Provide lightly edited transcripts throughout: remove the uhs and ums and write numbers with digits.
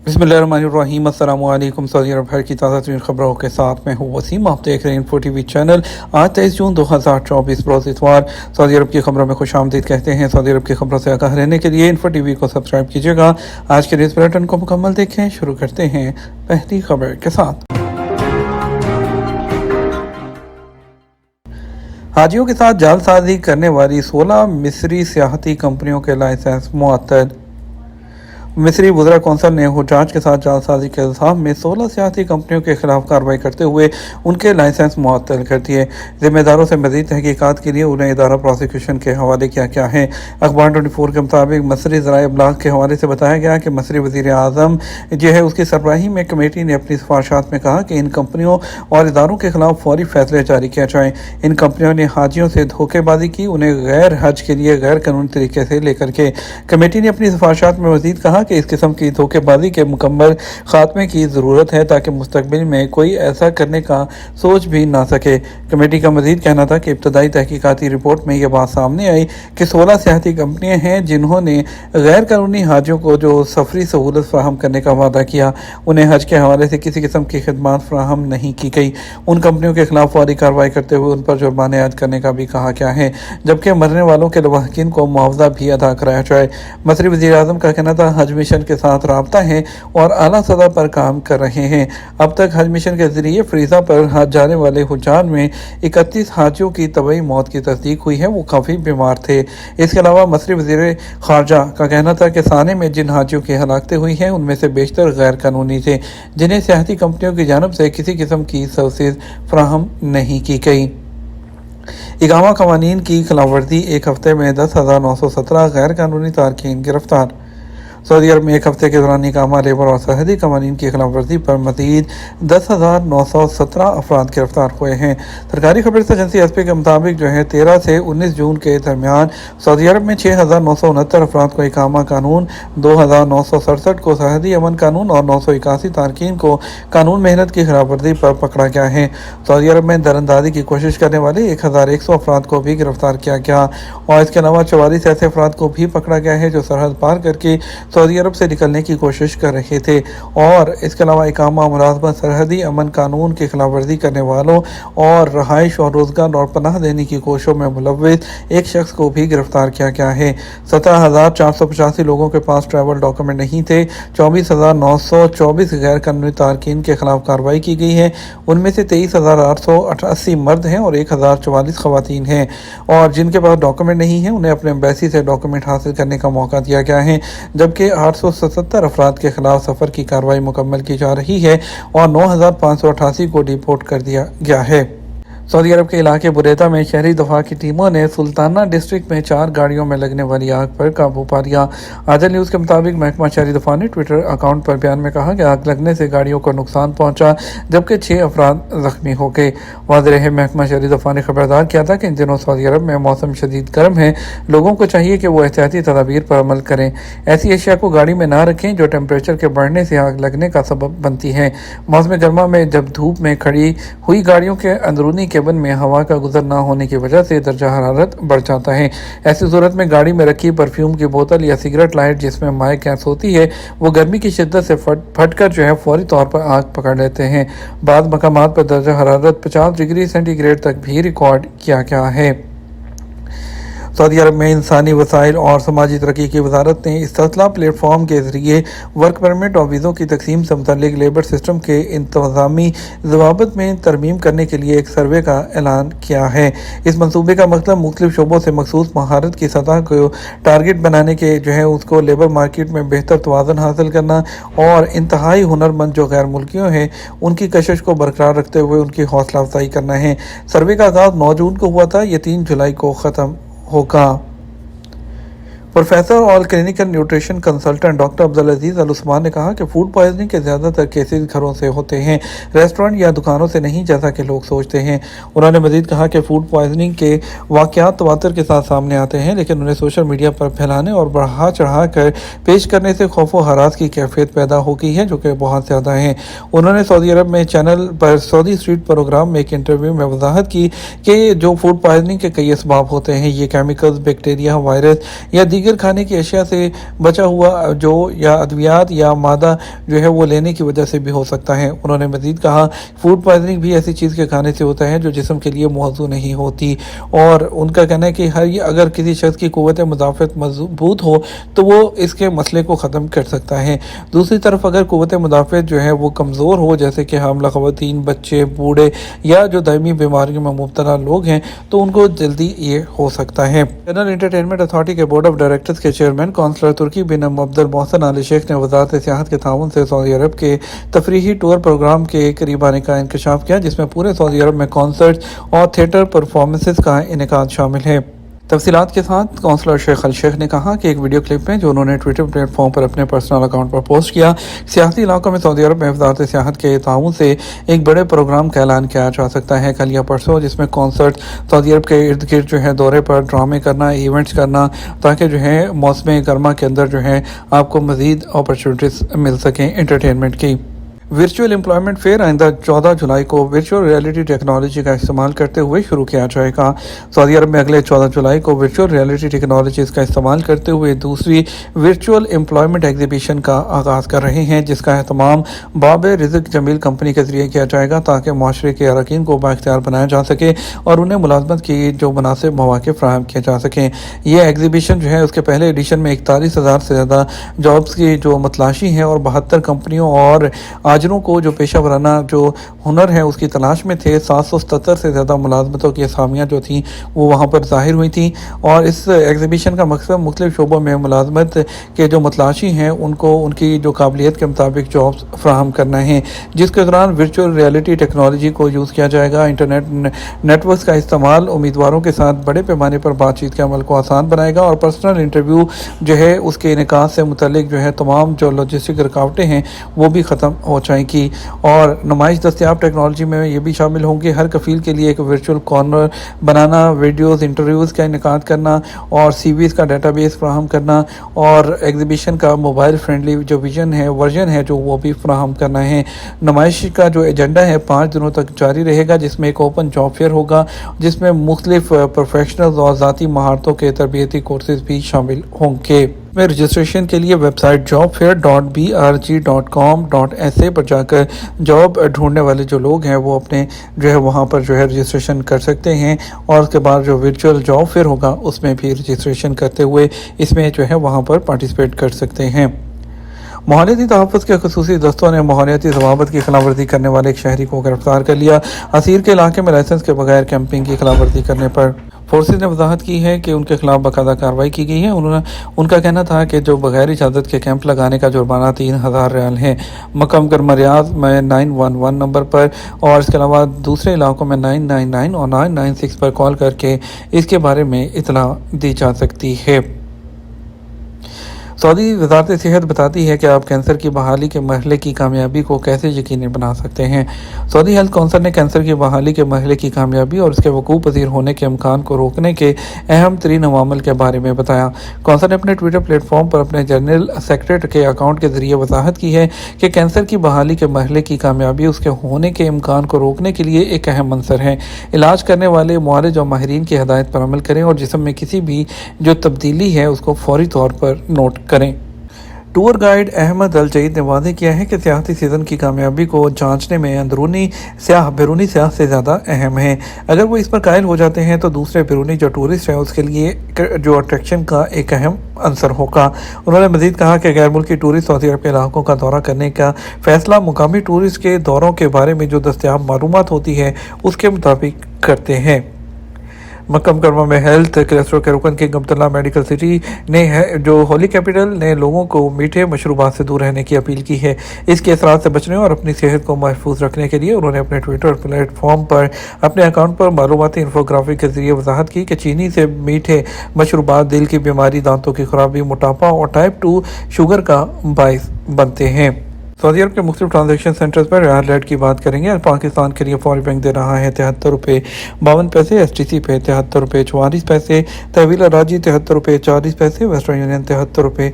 बिस्मिल्लाहिर्रहमानिर्रहीम। अस्सलाम वालेकुम। सऊदी अरब भर की ताज़ा तरीन खबरों के साथ मैं हूँ वसीम। आप देख रहे हैं इन्फो टीवी चैनल। आज 23 जून 2024 रोज़ इतवार सऊदी अरब की खबरों में खुशामदीद कहते हैं। सऊदी अरब की खबरों से आगाह रहने के लिए इन्फो टीवी को सब्सक्राइब कीजिएगा। आज के न्यूज़ बुलेटिन को मुकम्मल देखें। शुरू करते हैं पहली खबर के साथ। हाजियों के साथ जालसाजी करने वाली 16 मिस्री सियाहती कंपनियों के लाइसेंस मुअत्तल। मिस्री वज़रा कौंसल ने हुज्जाज के साथ जालसाजी के इल्ज़ाम में 16 सियासी कंपनियों के खिलाफ कार्रवाई करते हुए उनके लाइसेंस मुअत्तल कर दिए। ज़िम्मेदारों से मज़ीद तहकीकात के लिए उन्हें इदारा प्रोसिक्यूशन के हवाले किया गया है। अखबार 24 के मुताबिक मसरी ज़राए इब्लाग के हवाले से बताया गया कि मसरी वज़ीर आज़म जो है उसकी सरबराही में कमेटी ने अपनी सिफारिशात में कहा कि इन कंपनियों और इदारों के खिलाफ फौरी फैसले जारी किया जाए। इन कंपनियों ने हाजियों से धोखेबाजी की, उन्हें गैर हज के लिए गैर कानूनी तरीके से लेकर के। कमेटी ने अपनी सिफारिशात में मज़ीद कहा कि इस किस्म की धोखेबाजी के मुकम्मल खात्मे की ज़रूरत है ताकि मुस्तकबिल में कोई ऐसा करने का सोच भी ना सके। कमेटी का मज़ीद कहना था कि इब्तदाई तहकीकाती रिपोर्ट में यह बात सामने आई कि 16 सियासी कंपनियां हैं जिन्होंने गैर कानूनी हाजियों को जो सफरी सहूलत फराहम करने का वादा किया, उन्हें हज के हवाले से किसी किस्म की खिदमत फराहम नहीं की गई। उन कंपनियों के खिलाफ फौरी कार्रवाई करते हुए उन पर जुर्माने आयद करने का भी कहा गया है, जबकि मरने वालों के लवाहिकीन को मुआवजा भी अदा कराया जाए। मसरी वज़ीर आज़म का कहना था हज मिशन के साथ राब्ता है और आला सतह पर काम कर रहे हैं। अब तक हज मिशन के जरिए फ्रीजा पर हज जाने वाले हुज्जाज में 31 हाजियों की तबई मौत की तस्दीक हुई है। वो काफ़ी बीमार थे। इसके अलावा मसरी वज़ीर खारजा का कहना था कि साने में जिन हाजियों की हलाकतें हुई हैं उनमें से बेशतर गैर कानूनी थे, जिन्हें सियासी कंपनियों की जानब से किसी किस्म की सर्विसेज फराहम नहीं की गई। इकामा कवानीन की खिलाफ वर्जी, एक हफ्ते में 10,917 गैर कानूनी तारकीन गिरफ्तार। सऊदी अरब में एक हफ्ते के दौरान इकामा, लेबर और सरहदी कवानीन की खिलाफ वर्जी पर मज़ीद 10,917 अफराद गिरफ्तार हुए हैं। सरकारी खबर एजेंसी एसपी के मुताबिक जो है 13 से 19 जून के दरमियान सऊदी अरब में 6,969 अफराद को इकामा कानून, 2,967 को सरहदी अमन कानून और 981 तारकीन को कानून मेहनत की खिलाफ वर्जी पर पकड़ा गया है। सऊदी अरब में दरअंदाजी की कोशिश करने वाले 1,100 अफराद को भी गिरफ्तार किया गया और इसके अलावा 44 ऐसे अफराद को भी पकड़ा गया है जो सरहद पार करके सऊदी अरब से निकलने की कोशिश कर रहे थे। और इसके अलावा इकामा, मुलाजमत, सरहदी अमन कानून की खिलाफ वर्जी करने वालों और रहाइश और रोजगार और पनाह देने की कोशिशों में मुलव्विस एक शख्स को भी गिरफ्तार किया गया है। 17,485 लोगों के पास ट्रैवल डॉक्यूमेंट नहीं थे। 24,924 गैर कानूनी तारकीन के खिलाफ कार्रवाई की गई है। उनमें से 23,880 मर्द हैं और 1,044 खवातीन हैं, और जिनके पास डॉक्यूमेंट नहीं है उन्हें अपने एम्बेसी से डॉक्यूमेंट हासिल करने का मौका दिया गया है, जबकि 877 अफराद के खिलाफ सफ़र की कार्रवाई मुकम्मल की जा रही है और 9,588 को डिपोर्ट कर दिया गया है। सऊदी अरब के इलाके बुरेदा में शहरी दफा की टीमों ने सुल्ताना डिस्ट्रिक्ट में 4 गाड़ियों में लगने वाली आग पर काबू पा लिया। आजल न्यूज़ के मुताबिक महकमा शहरी दफा ने ट्विटर अकाउंट पर बयान में कहा कि आग लगने से गाड़ियों को नुकसान पहुंचा, जबकि 6 अफराद जख्मी हो गए। वाज़ेह है, महकमा शहरी दफा ने खबरदार किया था कि इन दिनों सऊदी अरब में मौसम शदीद गर्म है। लोगों को चाहिए कि वो एहतियाती तदाबीर पर अमल करें। ऐसी अशिया को गाड़ी में ना रखें जो टेम्परेचर के बढ़ने से आग लगने का सबब बनती हैं। मौसम गर्मा में जब धूप में खड़ी हुई गाड़ियों के अंदरूनी केबिन में हवा का गुजर ना होने की वजह से दर्जा हरारत बढ़ जाता है। ऐसी सूरत में गाड़ी में रखी परफ्यूम की बोतल या सिगरेट लाइट जिसमें माए गैस होती है वो गर्मी की शिद्दत से फटकर जो है फौरी तौर पर आग पकड़ लेते हैं। बाद मकामात पर दर्जा हरारत 50 डिग्री सेंटीग्रेड तक भी रिकॉर्ड किया गया है। सऊदी अरब में इंसानी वसाइल और समाजी तरक्की की वजारत ने इस्तिला प्लेटफॉर्म के जरिए वर्क परमिट और वीज़ों की तकसीम से मुतल्लिक लेबर सिस्टम के इंतज़ामी ज़वाबित में तरमीम करने के लिए एक सर्वे का ऐलान किया है। इस मनसूबे का मतलब मुख्तलिफ शोबों से मखसूस महारत की सतह को टारगेट बनाने के जो है उसको लेबर मार्केट में बेहतर तवाज़ुन हासिल करना और इंतहाई हुनरमंद जो गैर मुल्कियों हैं उनकी कशिश को बरकरार रखते हुए उनकी हौसला अफजाई करना है। सर्वे का आगाज़ 9 जून को हुआ था, ये 3 जुलाई को ख़त्म होगा। प्रोफेसर और clinical nutrition consultant doctor Abdul Aziz Al Usman ने कहा कि फूड पॉइजनिंग के ज़्यादातर केसेस घरों से होते हैं, रेस्टोरेंट या दुकानों से नहीं, जैसा कि लोग सोचते हैं। उन्होंने मजीद कहा कि फूड पॉइजनिंग के वाक़यात तवातर के साथ सामने आते हैं, लेकिन उन्हें सोशल मीडिया पर फैलाने और बढ़ा चढ़ा कर पेश करने से खौफ व हरास की कैफियत पैदा हो गई है, जो कि बहुत ज़्यादा है। उन्होंने सऊदी अरब में चैनल पर सऊदी स्ट्रीट प्रोग्राम में एक इंटरव्यू में वजाहत की कि जो फूड पॉइजनिंग के कई असबाब होते हैं, ये केमिकल्स, बैक्टीरिया, वायरस या दीगर दीगर खाने की अशिया से बचा हुआ जो या अद्वियात या मादा जो है वो लेने की वजह से भी हो सकता है। उन्होंने मजीद कहा फूड पॉइजनिंग भी ऐसी चीज़ के खाने से होता है जो जिस्म के लिए मौजू नहीं होती, और उनका कहना है कि अगर किसी शख्स की क़ुव्वत मुदाफ़त मजबूत हो तो वो इसके मसले को ख़त्म कर सकता है। दूसरी तरफ अगर क़ुव्वत मुदाफ़त जो है वो कमज़ोर हो, जैसे कि हामला ख़वातीन, बच्चे, बूढ़े या जो दायमी बीमारियों में मुब्तला लोग हैं, तो उनको जल्दी ये हो सकता है। जनरल एंटरटेनमेंट अथॉरिटी के बोर्ड ऑफ डायरेक्टर्स के चेयरमैन कौंसलर तुर्की बिन अब्दुल मोहसिन आली शेख ने वज़ारत सियाहत के ताउन से सऊदी अरब के तफरीही टूर प्रोग्राम के करीब आने का इंकशाफ किया, जिसमें पूरे सऊदी अरब में कॉन्सर्ट और थिएटर परफॉर्मेंसेस का इनेकाद शामिल है। तफसीलात के साथ कौंसलर शेख अल शेख ने कहा कि एक वीडियो क्लिप में जो उन्होंने ट्विटर प्लेटफॉर्म पर अपने पर्सनल अकाउंट पर पोस्ट किया, सियासी इलाकों में सऊदी अरब में वज़ारत सियाहत के ताउन से एक बड़े प्रोग्राम का ऐलान किया जा सकता है कल या परसों, जिसमें कॉन्सर्ट, सऊदी अरब के इर्द गिर्द जो है दौरे पर ड्रामे करना, इवेंट्स करना, ताकि जो है मौसम गर्मा के अंदर जो है आपको मज़ीद अपॉर्चुनिटीज़ मिल सकें एंटरटेनमेंट की। वर्चुअल एम्प्लॉयमेंट फेयर आइंदा 14 जुलाई को वर्चुअल रियलिटी टेक्नोलॉजी का इस्तेमाल करते हुए शुरू किया जाएगा। सऊदी अरब में अगले 14 जुलाई को वर्चुअल रियलिटी टेक्नोलॉजीज़ का इस्तेमाल करते हुए दूसरी वर्चुअल एम्प्लॉयमेंट एग्जीबिशन का आगाज़ कर रहे हैं, जिसका अहतमाम बाब रिज़्क जमील कंपनी के ज़रिए किया जाएगा, ताकि माशरे के अरकान को बाइख्तियार बनाया जा सके और उन्हें मुलाजमत की जो मुनासिब मौक़े फ़राहम किए जा सकें। यह एग्जीबिशन जो है उसके पहले एडिशन में 41,000 से ज़्यादा जॉब्स की जो मतलाशी हैं और 72 कंपनियों और ताजरों को जो पेशा वराना जो हुनर है उसकी तलाश में थे। 777 से ज़्यादा मुलाजमतों की असामियाँ जो थी वो वहाँ पर ज़ाहिर हुई थी, और इस एग्जीबिशन का मकसद मुख्तलिफ शोबों में मुलाजमत के जो मतलाशी हैं उनको उनकी जो काबिलियत के मुताबिक जॉब्स फ्राहम करना है, जिसके दौरान वर्चुअल रियलिटी टेक्नोलॉजी को यूज़ किया जाएगा। इंटरनेट नेटवर्क का इस्तेमाल उम्मीदवारों के साथ बड़े पैमाने पर बातचीत के अमल को आसान बनाएगा, और पर्सनल इंटरव्यू जो है उसके इनेकाद से मुतल्लिक जो है तमाम जो लॉजिस्टिक रुकावटें हैं वो भी ख़त्म हो जाएंगी। और नुमाइश दस्तियाब टेक्नोलॉजी में ये भी शामिल होंगे हर कफील के लिए एक वर्चुअल कॉर्नर बनाना, वीडियोज़ इंटरव्यूज़ का इनेकाद करना और CVs का डेटाबेस फ्राहम करना, और एग्जीबिशन का मोबाइल फ्रेंडली जो वर्जन है जो वो भी फ्राहम करना है। नुमाइश का जो एजेंडा है 5 दिनों तक जारी रहेगा, जिसमें एक ओपन जॉब फेयर होगा जिसमें मुख्तलिफ प्रोफेशनल्स और ज़ाती महारतों के तरबियती कोर्सेज भी शामिल होंगे। में रजिस्ट्रेशन के लिए वेबसाइट jobfair.brg.com.sa पर जाकर जॉब ढूंढने वाले जो लोग हैं वो अपने जो है वहाँ पर जो है रजिस्ट्रेशन कर सकते हैं, और उसके बाद जो वर्चुअल जॉब फेयर होगा उसमें भी रजिस्ट्रेशन करते हुए इसमें जो है वहाँ पर पार्टिसिपेट कर सकते हैं। माहौलियाती तहफ़्फ़ुज़ के ख़ुसूसी दस्तों ने माहौलियाती ज़वाबित की खिलाफ वर्जी करने वाले एक शहरी को गिरफ्तार कर लिया। असीर के इलाके में लाइसेंस के बगैर कैंपिंग की खिलाफ वर्जी करने पर फोर्सेज ने वजाहत की है कि उनके खिलाफ बाकायदा कार्रवाई की गई है। उनका कहना था कि जो बगैर इजाज़त के कैंप लगाने का जुर्माना 3,000 रियाल है। मकम करमरियाज में 911 नंबर पर और इसके अलावा दूसरे इलाकों में 999 और 996 पर कॉल करके इसके बारे में इतला दी जा सकती है। सऊदी वज़ारत सेहत बताती है कि आप कैंसर की बहाली के मरहले की कामयाबी को कैसे यकीनी बना सकते हैं। सऊदी हेल्थ कौंसिल ने कैंसर की बहाली के मरहले की कामयाबी और उसके वकूअ पज़ीर होने के इम्कान को रोकने के अहम तरीन अवामिल के बारे में बताया। कौंसिल ने अपने ट्विटर प्लेटफॉर्म पर अपने जनरल सेक्रेटरी के अकाउंट के ज़रिए वजाहत की है कि कैंसर की बहाली के मरहले की कामयाबी उसके होने के इम्कान को रोकने के लिए एक अहम अंसर है। इलाज करने वाले मुआलिज और माहिरीन की हदायत पर अमल करें और जिस्म में किसी भी जो तब्दीली है उसको फौरी तौर पर नोट करें। टूर गाइड अहमद अल जईद ने वादे किया है कि सियाहती सीज़न की कामयाबी को जांचने में अंदरूनी सियाह बैरूनी सियाह से ज़्यादा अहम है। अगर वो इस पर कायल हो जाते हैं तो दूसरे बैरूनी जो टूरिस्ट हैं उसके लिए जो अट्रैक्शन का एक अहम अंसर होगा। उन्होंने मज़ीद कहा कि गैर मुल्की टूरिस्ट सऊदी अरब के इलाकों का दौरा करने का फ़ैसला मुकामी टूरिस्ट के दौरों के बारे में जो दस्तयाब मालूमात होती है उसके मुताबिक करते हैं। मक्कम करवा में हेल्थ क्लस्टर के रुकन किंग अब्दुल्ला मेडिकल सिटी ने जो होली कैपिटल ने लोगों को मीठे मशरूबात से दूर रहने की अपील की है। इसके असरात से बचने और अपनी सेहत को महफूज रखने के लिए उन्होंने अपने ट्विटर प्लेटफॉर्म पर अपने अकाउंट पर मालूमाती इंफोग्राफिक के जरिए वजाहत की कि चीनी से मीठे मशरूबात दिल की बीमारी, दांतों की खराबी, मोटापा और टाइप 2 शुगर का बाइस बनते हैं। सऊदी अरब के मुख्तलिफ ट्रांजेक्शन सेंटर्स पर रियाल रेट की बात करेंगे। पाकिस्तान के लिए फौरी बैंक दे रहा है 73 रुपये 52 पैसे, STC पे 73 रुपये 44 पैसे, तहवील राजी 73 रुपये 40 पैसे, वेस्टर्न यूनियन 73 रुपये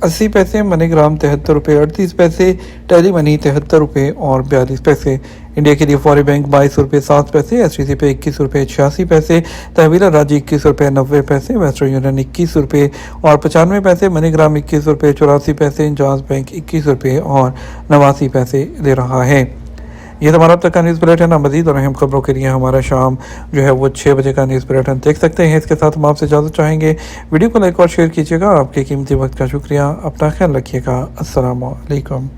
80 पैसे, मनीग्राम 73 रुपये 38 पैसे, टेली मनी 73 रुपये और 42 पैसे। इंडिया के लिए फॉरी बैंक 22 रुपये 7 पैसे, STC पे 21 रुपये 86 पैसे, तहवीला राजी 21 रुपये 90 पैसे, वेस्टर्न यूनियन 21 रुपये और 95 पैसे, मनीग्राम 21 रुपये 84 पैसे, इंजाज बैंक 21 रुपये और 89 पैसे दे रहा है। ये हमारा अब तक का न्यूज़ बुलेटिन है। मज़ीद और अहम खबरों के लिए हमारा शाम जो है वो 6 बजे का न्यूज़ बुलेटिन देख सकते हैं। इसके साथ हम आपसे इजाज़त चाहेंगे। वीडियो को लाइक और शेयर कीजिएगा। आपके कीमती वक्त का शुक्रिया। अपना ख्याल रखिएगा। अस्सलाम वालेकुम।